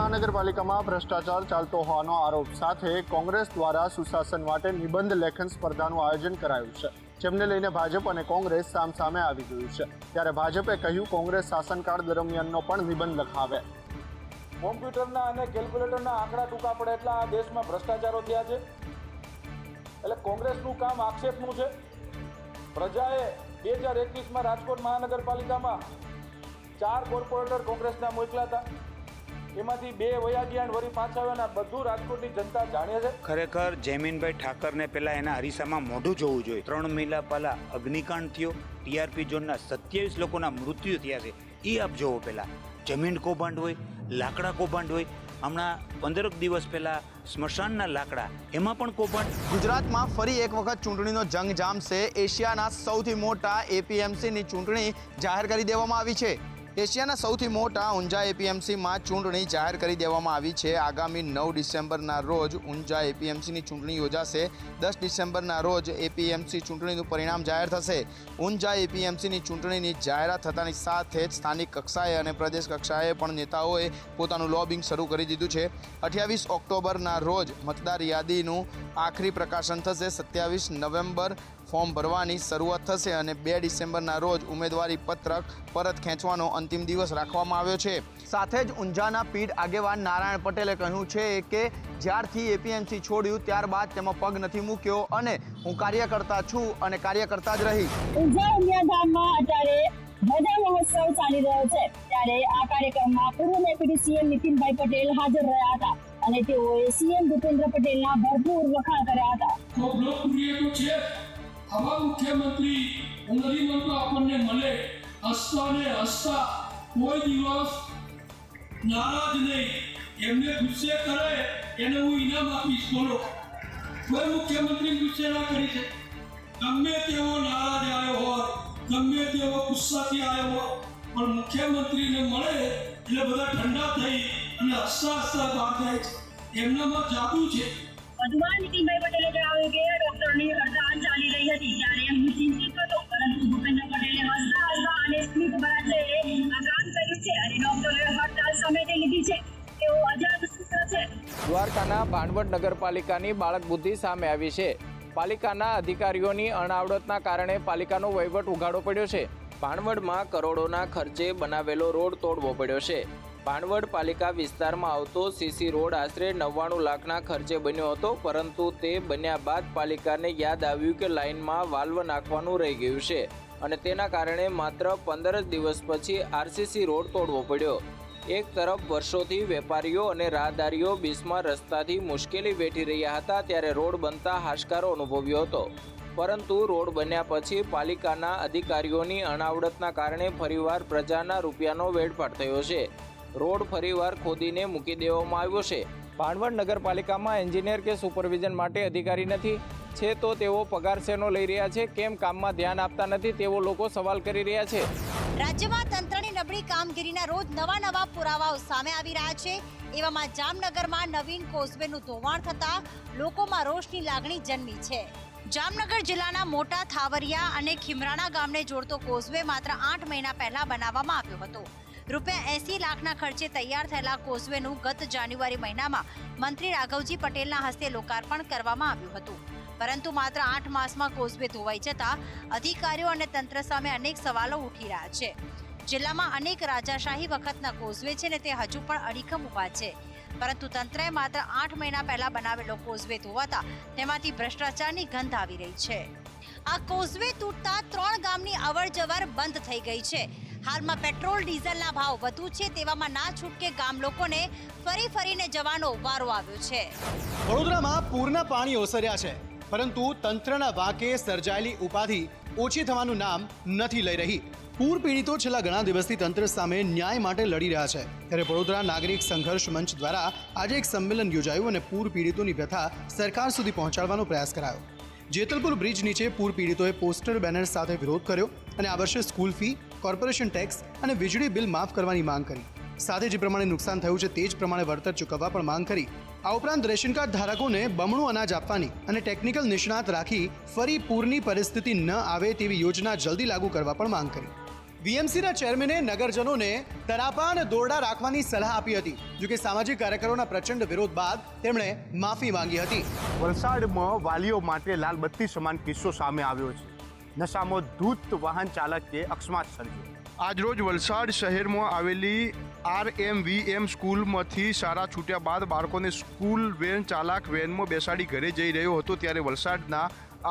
મહાનગરપાલિકામાં ભ્રષ્ટાચાર ચાલતો હોવાનો આરોપ સાથે કોંગ્રેસ દ્વારા સુશાસન માટે નિબંધ લેખન સ્પર્ધાનું આયોજન કરાયું છે, જેમને લઈને ભાજપ અને કોંગ્રેસ સામસામે આવી ગયું છે। ત્યારે ભાજપે કહ્યું કોંગ્રેસ શાસનકાળ દરમિયાનનો પણ નિબંધ લખાવે। કોમ્પ્યુટરના અને કેલ્ક્યુલેટરના આંકડા ટૂંકા પડે એટલા આ દેશમાં ભ્રષ્ટાચારો થયા છે। એટલે કોંગ્રેસનું કામ આક્ષેપનું છે। પ્રજાએ 2021માં રાજકોટ મહાનગરપાલિકામાં 4 કોર્પોરેટર કોંગ્રેસના મોકલ્યા હતા, એમાંથી 2 વયા ગયા અને વળી પાછા આવ્યા। બધું રાજકોટની જનતા જાણે છે। ખરેખર જયમીનભાઈ ઠાકરને પહેલા એના અરીસામાં મોઢું જોવું જોઈએ। 3 મહિના પહેલા અગ્નિકાંડ થયો, ટીઆરપી ઝોનના 27 લોકોના મૃત્યુ થયા છે, એ આપ જોવો। પહેલા જમીન કૌભાંડ હોય, લાકડા કૌભાંડ હોય, હમણાં 15 દિવસ પહેલા સ્મશાનના લાકડા, એમાં પણ કૌભાંડ। ગુજરાતમાં ફરી એક વખત ચૂંટણીનો જંગ જામશે। એશિયાના સૌથી મોટા એપીએમસીની ચૂંટણી જાહેર કરી દેવામાં આવી છે। એશિયાના સૌથી મોટા ઊંઝા એપીએમસીમાં ચૂંટણી જાહેર કરી દેવામાં આવી છે। આગામી 9 ડિસેમ્બરના રોજ ઊંઝા એપીએમસીની ચૂંટણી યોજાશે। 10 ડિસેમ્બરના રોજ એપીએમસી ચૂંટણીનું પરિણામ જાહેર થશે। ઊંઝા એપીએમસીની ચૂંટણીની જાહેરાત થતાની સાથે જ સ્થાનિક કક્ષાએ અને પ્રદેશ કક્ષાએ પણ નેતાઓએ પોતાનું લોબિંગ શરૂ કરી દીધું છે। 28 ઓક્ટોબરના રોજ મતદાર યાદીનું આખરી પ્રકાશન થશે। 27 નવેમ્બર ફોર્મ ભરવાની શરૂઆત થશે અને 2 ડિસેમ્બરના રોજ ઉમેદવારી પત્રક પરત ખેંચવાનો અંતિમ દિવસ રાખવામાં આવ્યો છે। સાથે જ ઊંઝાના પીઢ આગેવાન નારાયણ પટેલે કહ્યું છે કે જ્યારથી એપીએમસી છોડ્યું ત્યારબાદ તેમાં પગ નથી મૂક્યો અને હું કાર્યકર્તા છું અને કાર્યકર્તા જ રહી। ઊંઝા ઉમિયાધામમાં અત્યારે ધજા મહોત્સવ ચાલી રહ્યો છે, ત્યારે આ કાર્યક્રમમાં પૂર્વ ડેપ્યુટી સીએમ નીતિનભાઈ પટેલ હાજર રહ્યા હતા અને તેઓએ સીએમ ભૂપેન્દ્ર પટેલના ભરપૂર વખાણ કર્યા હતા। આવા મુખ્યમંત્રી ઉંગલીમાં આપણને મળે, હસતા ને હસતા, કોઈ દિવસ નારાજ નહીં, એમને ગુસ્સે કરે એને હું ઇનામ આપીશ। બોલો, કોઈ મુખ્યમંત્રી ગુસ્સે ના કરી શકે। ગમે તેવો નારાજ આવ્યો હોય, ગમે તેવો ગુસ્સાથી આવ્યો હોય, પણ મુખ્યમંત્રીને મળે એટલે બધા ઠંડા થઈ અને હસતા હસતા બહાર જાય છે। એમનામાં જાદુ છે। વધુમાં નીતિનભાઈ પટેલે જણાવ્યું કે ડોક્ટરની હડતાળ ચાલી રહી હતી, ત્યારે હું ચિંતિત હતો, પરંતુ ભૂપેન્દ્ર પટેલે હસતા હસતા અને સ્મિત ભરાતે આ કામ કર્યું છે અને ડોક્ટરે હડતાળ સમેટી લીધી છે। તેઓ અજાત સૂત્ર છે। દ્વારકાના ભાણવડ નગરપાલિકાની બાળક બુદ્ધિ સામે આવી છે। પાલિકાના અધિકારીઓની અણાવડતના કારણે પાલિકાનો વહીવટ ઉઘાડો પડ્યો છે। ભાણવડમાં કરોડોના ખર્ચે બનાવેલો રોડ તોડવો પડ્યો છે। ભાણવડ પાલિકા વિસ્તારમાં આવતો સીસી રોડ આશરે 99 લાખના ખર્ચે બન્યો હતો, પરંતુ તે બન્યા બાદ પાલિકાને યાદ આવ્યું કે લાઇનમાં વાલ્વ નાખવાનું રહી ગયું છે અને તેના કારણે માત્ર 15 દિવસ પછી આરસીસી રોડ તોડવો પડ્યો। એક તરફ વર્ષોથી વેપારીઓ અને રાહદારીઓ બિસ્માર રસ્તાથી મુશ્કેલી વેઠી રહ્યા હતા, ત્યારે રોડ બનતા હાશકારો અનુભવ્યો હતો, પરંતુ રોડ બન્યા પછી પાલિકાના અધિકારીઓની અણાવડતના કારણે ફરીવાર પ્રજાના રૂપિયાનો વેડફાટ થયો છે। રોડ ફરીવાર ખોદીને મૂકી દેવામાં આવ્યો છે। ભાણવડ નગરપાલિકામાં એન્જિનિયર કે સુપરવિઝન માટે અધિકારી નથી છે તો તેઓ પગાર શેનો લઈ રહ્યા છે, કેમ કામમાં ધ્યાન આપતા નથી તેવો લોકો સવાલ કરી રહ્યા છે। રાજ્યમાં તંત્રની નબળી કામગીરીના રોજ નવા પુરાવાઓ સામે આવી રહ્યા છે। એવામાં જામનગરમાં નવીન કોઝવેનું ધોવાણ થતા લોકોમાં રોષની લાગણી જન્મી છે। જામનગર જિલ્લાના મોટા થાવરિયા અને ખીમરાણા ગામને જોડતો કોઝવે માત્ર 8 મહિના પહેલા બનાવવામાં આવ્યો હતો। ₹80 લાખના ખર્ચે તૈયાર થયેલા કોઝવેનું ગત જાન્યુઆરી મહિનામાં મંત્રી રાઘવજી પટેલના હસ્તે લોકાર્પણ કરવામાં આવ્યું હતું, પરંતુ માત્ર 8 માસમાં કોઝવે ધોવાઈ જતા અધિકારીઓ અને તંત્ર સામે અનેક સવાલો ઉઠી રહ્યા છે। જિલ્લામાં અનેક રાજાશાહી વખતના કોઝવે છે ને તે હજુ પણ અડીખમ ઊભા છે, પરંતુ તંત્રએ માત્ર 8 મહિના પહેલા બનાવેલો કોઝવે ધોવાતા તેમાંથી ભ્રષ્ટાચારની ગંધ આવી રહી છે। આ કોઝવે તૂટતા 3 ગામની અવરજવર બંધ થઈ ગઈ છે। હાલમાં પેટ્રોલ ડીઝલના ભાવ વધુ છે, તેવામાં ના છૂટકે ગામ લોકોને ફરીને જવાનો વારો આવ્યો છે। વડોદરામાં પૂરના પાણી ઓસર્યા છે, પરંતુ તંત્રના વાંકે સર્જાયેલી ઉપાધિ ઓછી થવાનું નામ નથી લઈ રહી। પૂર પીડિતો છેલ્લા ઘણા દિવસથી તંત્ર સામે ન્યાય માટે લડી રહ્યા છે, ત્યારે વડોદરા નાગરિક સંઘર્ષ મંચ દ્વારા આજે એક સંમેલન યોજાયું અને પૂર પીડિતોની વ્યથા સરકાર સુધી પહોંચાડવાનો પ્રયાસ કરાયો। જેતલપુર બ્રિજ નીચે પૂર પીડિતોએ પોસ્ટર બેનર સાથે વિરોધ કર્યો અને આ વર્ષે સ્કૂલ ફી, કોર્પોરેશન ટેક્સ અને વીજળી બિલ માફ કરવાની માંગ કરી। સાથે જે પ્રમાણે નુકસાન થયું છે તે જ પ્રમાણે વળતર ચૂકવવા પણ માંગ કરી। આ ઉપરાંત રેશન કાર્ડ ધારકોને બમણું અનાજ આપવાની અને ટેકનિકલ નિષ્ણાત રાખી ફરી પૂરની પરિસ્થિતિ ન આવે તેવી યોજના જલ્દી લાગુ કરવા પણ માંગ કરી। વીએમસીના ચેરમેને નગરજનોને તરાપા દોરડા રાખવાની સલાહ આપી હતી. જોકે સામાજિક કાર્યકરોના પ્રચંડ વિરોધ બાદ તેમણે માફી માંગી હતી. વલસાડમાં વાલીઓ માટે લાલબત્તી સમાન કિસ્સો સામે આવ્યો છે. નશામાં ધૂત વાહન ચાલકે અકસ્માત સર્જ્યો. આજરોજ વલસાડ શહેરમાં આવેલી RMVM સ્કૂલમાંથી શાળા છૂટ્યા બાદ બાળકોને સ્કૂલ વેન ચાલક વેનમાં બેસાડી ઘરે જઈ રહ્યો હતો ત્યારે વલસાડના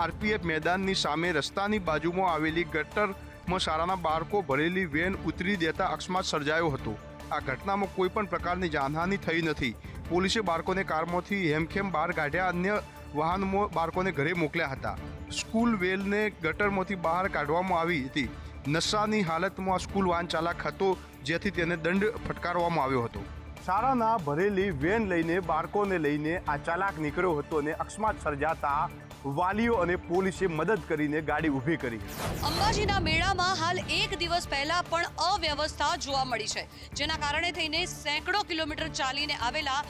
RPF મેદાનની સામે રસ્તાની બાજુમાં આવેલી ગટરમાં શાળાના બાળકો ભરેલી વેન ઉતરી દેતા અકસ્માત સર્જાયો હતો. આ ઘટનામાં કોઈ પણ પ્રકારની જાનહાનિ થઈ નથી. પોલીસે બાળકોને કારમાંથી હેમખેમ બહાર કાઢ્યા. અન્ય વાહનમાં બાળકોને ઘરે મોકલ્યા હતા. સ્કૂલ વેનને ગટરમાંથી બહાર કાઢવામાં આવી હતી. નશાની હાલતમાં સ્કૂલ વાહન ચાલક હતો, જેથી તેને દંડ ફટકારવામાં આવ્યો હતો. શાળાના ભરેલી વેન લઈને બાળકોને લઈને આ ચાલક નીકળ્યો હતો અને અકસ્માત સર્જાતા વાલીઓ અને પોલીસે મદદ કરીને ગાડી ઊભી કરી. અંબાજીના મેળામાં હાલ એક દિવસ પહેલા પણ અવ્યવસ્થા જોવા મળી છે, જેના કારણે થઈને સેંકડો કિલોમીટર ચાલીને આવેલા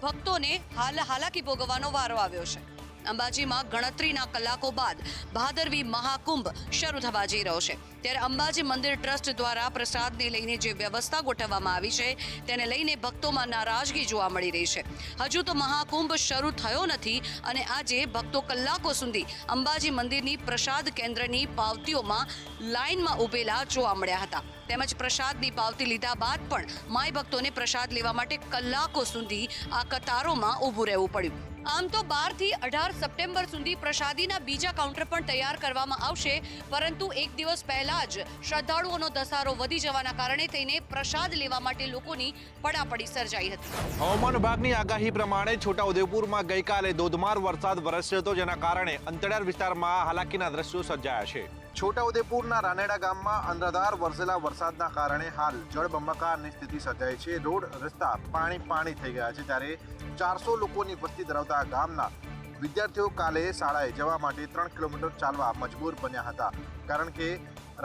ભક્તોને હાલાકી ભોગવવાનો વારો આવ્યો છે. અંબાજીમાં ગણતરીના કલાકો બાદ ભાદરવી મહાકુંભ શરૂ થવા જઈ રહ્યો છે, ત્યારે અંબાજી મંદિર ટ્રસ્ટ દ્વારા પ્રસાદને લઈને જે વ્યવસ્થા ગોઠવવામાં આવી છે તેને લઈને ભક્તોમાં નારાજગી જોવા મળી રહી છે. હજુ તો મહાકુંભ શરૂ થયો નથી અને આજે ભક્તો કલાકો સુધી અંબાજી મંદિરની પ્રસાદ કેન્દ્રની પાવતીઓમાં લાઇનમાં ઊભેલા જોવા મળ્યા હતા. તેમજ પ્રસાદની પાવતી લીધા બાદ પણ માય ભક્તોને પ્રસાદ લેવા માટે કલાકો સુધી આ કતારોમાં ઊભું રહેવું પડ્યું. આમ તો 12 થી 18 સપ્ટેમ્બર સુધી પ્રસાદીના બીજા કાઉન્ટર પણ તૈયાર કરવામાં આવશે, પરંતુ એક દિવસ પહેલા જ શ્રદ્ધાળુઓનો ધસારો વધી જવાના કારણે થઈને પ્રસાદ લેવા માટે લોકોની પડાપડી સર્જાઈ હતી. હવામાન વિભાગની આગાહી પ્રમાણે છોટાઉદેપુરમાં ગઈકાલે ધોધમાર વરસાદ વરસ્યો હતો, જેના કારણે અંતરિયાળ વિસ્તારમાં હાલાકીના દ્રશ્યો સર્જાયા છે. છોટાઉદેપુરના રાનેડા ગામમાં અનરાધાર વરસેલા વરસાદના કારણે હાલ જળબંબાકારની સ્થિતિ સર્જાઈ છે. રોડ રસ્તા પાણી થઈ ગયા છે, ત્યારે 400 લોકોની વસ્તી ધરાવતા ગામના વિદ્યાર્થીઓ કાલે શાળાએ જવા માટે 3 કિલોમીટર ચાલવા મજબૂર બન્યા હતા, કારણ કે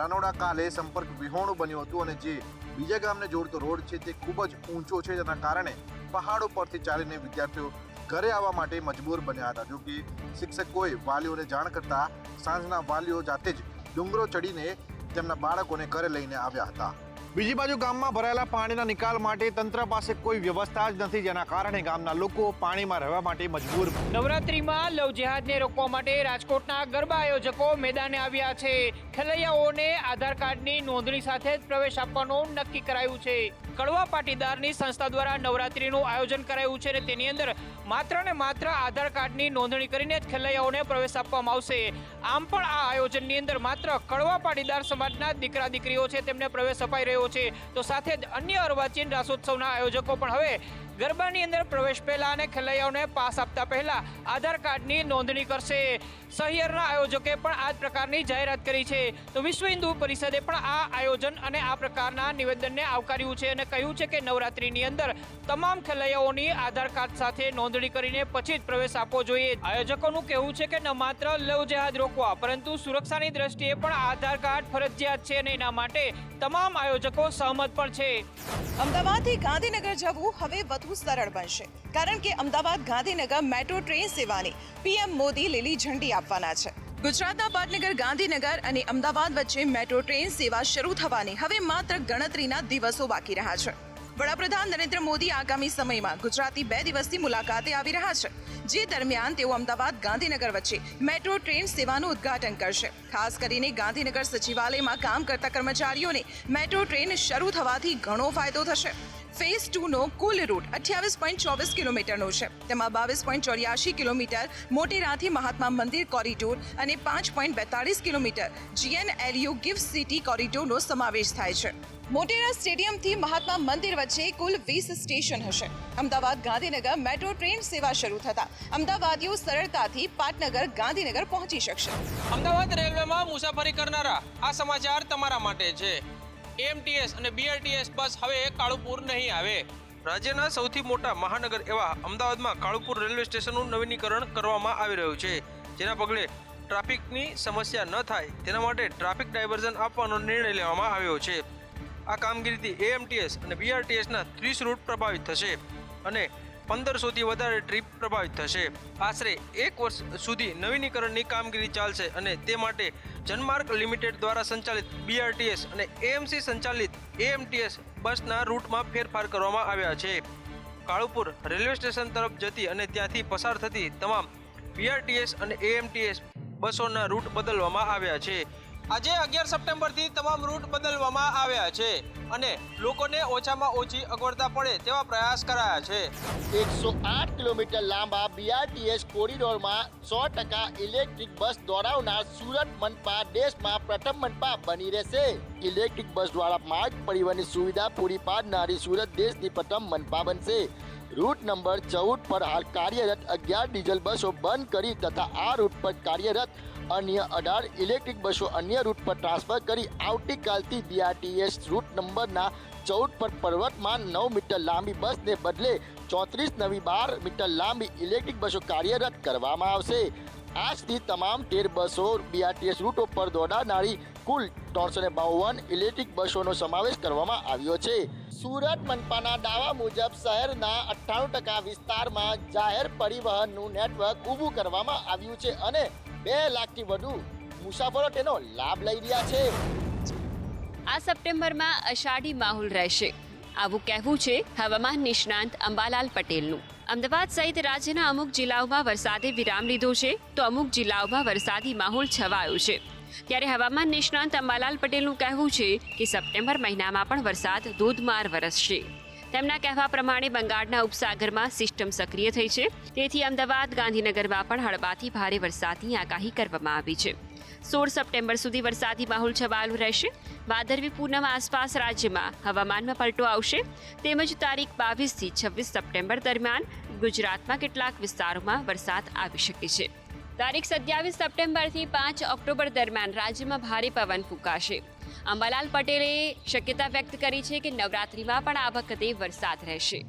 રાનોડા કાલે સંપર્ક વિહોણું બન્યું હતું અને જે બીજા ગામને જોડતો રોડ છે તે ખૂબ જ ઊંચો છે, જેના કારણે પહાડો પરથી ચાલીને વિદ્યાર્થીઓ ઘરે આવવા માટે મજબૂર બન્યા હતા. જો કે શિક્ષકોએ વાલીઓને જાણ કરતા સાંજના વાલીઓ જાતે જ ડુંગરો ચડીને તેમના બાળકોને ઘરે લઈને આવ્યા હતા. બીજી બાજુ ગામમાં ભરાયેલા પાણીના નિકાલ માટે તંત્ર પાસે કોઈ વ્યવસ્થા જ નથી, જેના કારણે ગામના લોકો પાણીમાં રહેવા માટે મજબૂર. નવરાત્રીમાં લવ જેહાદને રોકવા માટે રાજકોટના ગરબા આયોજકો મેદાને આવ્યા છે. ખેલૈયાઓને આધાર કાર્ડની નોંધણી સાથે જ પ્રવેશ આપવાનું નક્કી કરાયું છે. કડવા પાટીદારની સંસ્થા દ્વારા નવરાત્રીનું આયોજન કરાયું છે અને તેની અંદર માત્ર ને માત્ર આધાર કાર્ડની નોંધણી કરીને જ ખેલૈયાઓને પ્રવેશ આપવામાં આવશે. આમ પણ આ આયોજનની અંદર માત્ર કડવા પાટીદાર સમાજના દીકરા દીકરીઓ છે તેમને પ્રવેશ અપાઈ રહ્યો છે, તો સાથે જ અન્ય અર્વાચીન રાસોત્સવના આયોજકો પણ હવે ગરબાની અંદર પ્રવેશ પહેલા અને ખેલૈયાઓને પાસ આપતા પહેલા આધાર કાર્ડની નોંધણી કરશે. શહેરના આયોજકે પણ આ જ પ્રકારની જાહેરાત કરી છે. તો વિશ્વ હિન્દુ પરિષદે પણ આ આયોજન અને આ પ્રકારના નિવેદનને આવકાર્યું છે અને કહ્યું છે કે નવરાત્રીની અંદર તમામ ખેલૈયાઓની આધાર કાર્ડ સાથે નોંધણી કરીને પછી જ પ્રવેશ આપવો જોઈએ. આયોજકોનું કહેવું છે કે ન માત્ર લવ જેહાદ રોકવા, પરંતુ સુરક્ષાની દ્રષ્ટિએ પણ આધાર કાર્ડ ફરજિયાત છે અને એના માટે તમામ આયોજકો સહમત પણ છે. અમદાવાદથી ગાંધીનગર જવું હવે વધુ સરળ બનશે, કારણ કે અમદાવાદ ગાંધીનગર મેટ્રો ટ્રેન સેવાની PM મોદી લીલી ઝંડી આપવાના છે. ગુજરાતના પાટનગર, ગાંધીનગર અને અમદાવાદ વચ્ચે મેટ્રો ટ્રેન સેવા શરૂ થવાની હવે માત્ર ગણતરીના દિવસો બાકી રહ્યા છે. વડાપ્રધાન નરેન્દ્ર મોદી આગામી સમયમાં ગુજરાતની 2 દિવસની મુલાકાતે આવી રહ્યા છે, જે દરમિયાન તેઓ અમદાવાદ ગાંધીનગર વચ્ચે મેટ્રો ટ્રેન સેવાનું ઉદ્ઘાટન કરશે. ખાસ કરીને ગાંધીનગર સચિવાલયમાં કામ કરતા કર્મચારીઓને મેટ્રો ટ્રેન શરૂ થવાથી ઘણો ફાયદો થશે. ફેઝ 2નો કુલ રૂટ 28.24 કિલોમીટરનો છે. તેમાં 22.84 કિલોમીટર મોટેરાથી મહાત્મા મંદિર કોરિડોર અને 5.42 કિલોમીટર GNLU ગિફ્ટ સિટી કોરિડોરનો સમાવેશ થાય છે. મોટેરા સ્ટેડિયમથી મહાત્મા મંદિર વચ્ચે કુલ 20 સ્ટેશન હશે. અમદાવાદ ગાંધીનગર મેટ્રો ટ્રેન સેવા શરૂ થતા અમદાવાદીઓ સરળતાથી પાટનગર, ગાંધીનગર પહોંચી શકશે. અમદાવાદ રેલવેમાં મુસાફરી કરનારા આ સમાચાર તમારા માટે છે. AMTS અને BRTS બસ હવે કાળુપુર નહીં આવે. રાજ્યના સૌથી મોટા મહાનગર એવા અમદાવાદમાં કાળુપુર રેલવે સ્ટેશનનું નવીનીકરણ કરવામાં આવી રહ્યું છે, જેના પગલે ટ્રાફિકની સમસ્યા ન થાય તેના માટે ટ્રાફિક ડાયવર્ઝન આપવાનો નિર્ણય લેવામાં આવ્યો છે. આ કામગીરીથી AMTS અને BRTSના 30 રૂટ પ્રભાવિત થશે અને 1500થી વધારે ટ્રીપ પ્રભાવિત થશે. આશરે 1 વર્ષ સુધી નવીનીકરણની કામગીરી ચાલશે અને તે માટે જનમાર્ગ લિમિટેડ દ્વારા સંચાલિત BRTS અને AMC સંચાલિત AMTS બસના રૂટમાં ફેરફાર કરવામાં આવ્યા છે. કાળુપુર રેલવે સ્ટેશન તરફ જતી અને ત્યાંથી પસાર થતી તમામ BRTS અને AMTS બસોના રૂટ બદલવામાં આવ્યા છે. આજે 11 સપ્ટેમ્બરથી તમામ રૂટ બદલવામાં આવ્યા છે અને લોકોને ઓછામાં ઓછી અગવડતા પડે તેવા પ્રયાસ કરાયા છે. 108 કિલોમીટર લાંબા BRTS કોરિડોરમાં 100% ઇલેક્ટ્રિક બસ દોડાવનાર સુરત મનપા દેશમાં પ્રથમ મનપા બની રહેશે. ઇલેક્ટ્રિક બસ દ્વારા માર્ગ પરિવહનની સુવિધા પૂરી પાડનારી સુરત દેશની પ્રથમ મનપા બનશે. રૂટ નંબર 14 પર હાલ કાર્યરત 11 ડીઝલ બસો બંધ કરી તથા આ રૂટ પર કાર્યરત અન્ય 18 ઇલેક્ટ્રિક બસો અન્ય રૂટ પર ટ્રાન્સફર કરી આવતીકાલથી BRTS રૂટ નંબરના 14 પર પર્વતમાન 9 મીટર લાંબી બસને બદલે 34 નવી 12 મીટર લાંબી ઇલેક્ટ્રિક બસો કાર્યરત કરવામાં આવશે. આજથી તમામ 13 બસો BRTS રૂટો પર દોડાનારી કુલ 352 ઇલેક્ટ્રિક બસોનો સમાવેશ કરવામાં આવ્યો છે. સુરત મનપાના દાવા મુજબ શહેરના 98% વિસ્તારમાં જાહેર પરિવહનનું નેટવર્ક ઊભું કરવામાં આવ્યું છે અને 2 લાખથી વધુ મુસાફરો તેનો લાભ લઈ રહ્યા છે. આ સપ્ટેમ્બરમાં અષાઢી માહોલ રહેશે, આવું કહેવું છે હવામાન નિષ્ણાંત અંબાલાલ પટેલનું. અમદાવાદ સહિત રાજ્યના અમુક જિલ્લાઓમાં વરસાદે વિરામ લીધો છે તો અમુક જિલ્લાઓમાં વરસાદી માહોલ છવાયો છે. ત્યારે હવામાન નિષ્ણાંત અંબાલાલ પટેલનું કહેવું છે કે સપ્ટેમ્બર મહિનામાં પણ વરસાદ ધોધમાર વરસશે. તેમના કહેવા પ્રમાણે બંગાળના ઉપસાગરમાં સિસ્ટમ સક્રિય થઈ છે, તેથી અમદાવાદ ગાંધીનગરમાં પણ હળવાથી ભારે વરસાદની આગાહી કરવામાં આવી છે. 16 સપ્ટેમ્બર સુધી વરસાદી માહોલ છવાયેલો રહેશે. ભાદરવી પૂનમ આસપાસ રાજ્યમાં હવામાનમાં પલટો આવશે. તેમજ તારીખ 22થી 26 સપ્ટેમ્બર દરમિયાન ગુજરાતમાં કેટલાક વિસ્તારોમાં વરસાદ આવી શકે છે. તારીખ 27 સપ્ટેમ્બરથી 5 ઓક્ટોબર દરમિયાન રાજ્યમાં ભારે પવન ફૂંકાશે. અંબાલાલ પટેલે શક્યતા વ્યક્ત કરી છે કે નવરાત્રિમાં પણ આ વખતે વરસાદ રહેશે.